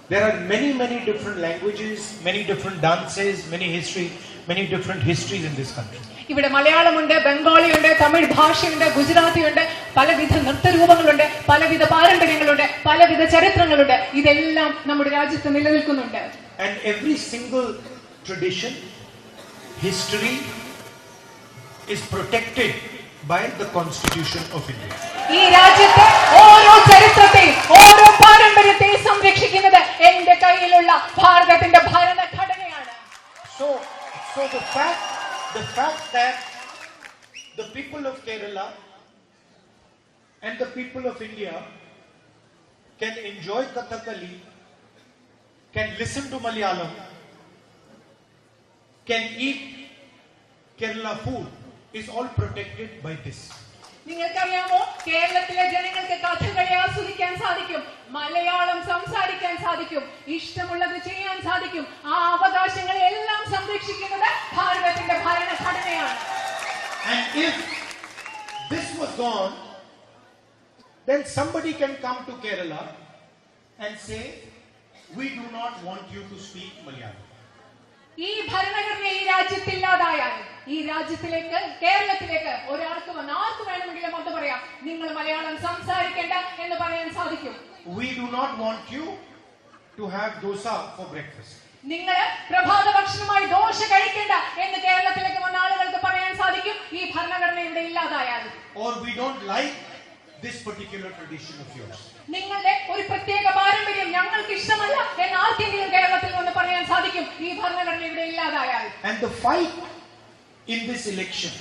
There are many different languages, many different dances, many different histories in this country. ഇവിടെ മലയാളമുണ്ട്, ബംഗാളിയുണ്ട്, തമിഴ് ഭാഷയുണ്ട്, ഗുജറാത്തിയുണ്ട്, പലവിധ നൃത്തരൂപങ്ങളുണ്ട്, പലവിധ പാരമ്പര്യങ്ങളുണ്ട്, പലവിധ ചരിത്രങ്ങളുണ്ട്. ഇതെല്ലാം നമ്മുടെ രാജ്യത്ത് നിലനിൽക്കുന്നുണ്ട്. And every single tradition, history is protected by the Constitution of India. ഈ രാജ്യത്തെ ഓരോ ചരിത്രത്തെയും ഓരോ പാരമ്പര്യത്തെയും സംരക്ഷിക്കുന്നത് എന്റെ കയ്യിലുള്ള ഭാരതത്തിന്റെ ഭരണഘടനയാണ്. So the fact that the people of Kerala and the people of India can enjoy Kathakali, can listen to Malayalam, can eat Kerala food is all protected by this. നിങ്ങൾക്കറിയാമോ, കേരളത്തിലെ ജനങ്ങൾക്ക് കഥകളി ആസ്വദിക്കാൻ സാധിക്കും, മലയാളം സംസാരിക്കാൻ സാധിക്കും, ഇഷ്ടമുള്ളത് ചെയ്യാൻ സാധിക്കും. ആ അവകാശങ്ങളെല്ലാം സംരക്ഷിക്കുന്നത് ഭാരതത്തിന്റെ ഭരണഘടനയാണ്. And if this was gone, then somebody can come to Kerala and say, we do not want you to speak Malayalam. ഈ ഭരണഘടന ഈ രാജ്യത്തില്ലാതായാൽ ഈ രാജ്യത്തിലേക്ക്, കേരളത്തിലേക്ക് ഒരാൾക്ക് വന്ന് ആർക്ക് വേണമെങ്കിലും അത് പറയാം, നിങ്ങൾ മലയാളം സംസാരിക്കേണ്ട എന്ന് പറയാൻ സാധിക്കും. We do not want you to have dosa for breakfast. നിങ്ങൾ പ്രഭാത ഭക്ഷണമായി ദോശ കഴിക്കേണ്ട എന്ന് കേരളത്തിലേക്ക് വന്ന ആളുകൾക്ക് പറയാൻ സാധിക്കും, ഈ ഭരണഘടന ഇവിടെ ഇല്ലാതായാൽ. Or we don't like this particular tradition of yours. നിങ്ങളുടെ ഒരു പ്രത്യേക പാരമ്പര്യം ഞങ്ങൾക്ക് ഇഷ്ടമല്ല എന്ന് ആർക്കെങ്കിലും കേരളത്തിൽ വന്ന് പറയാൻ സാധിക്കും, ഈ ഭരണഘടന ഇവിടെ ഇല്ലാതായാൽ. And the fight in this election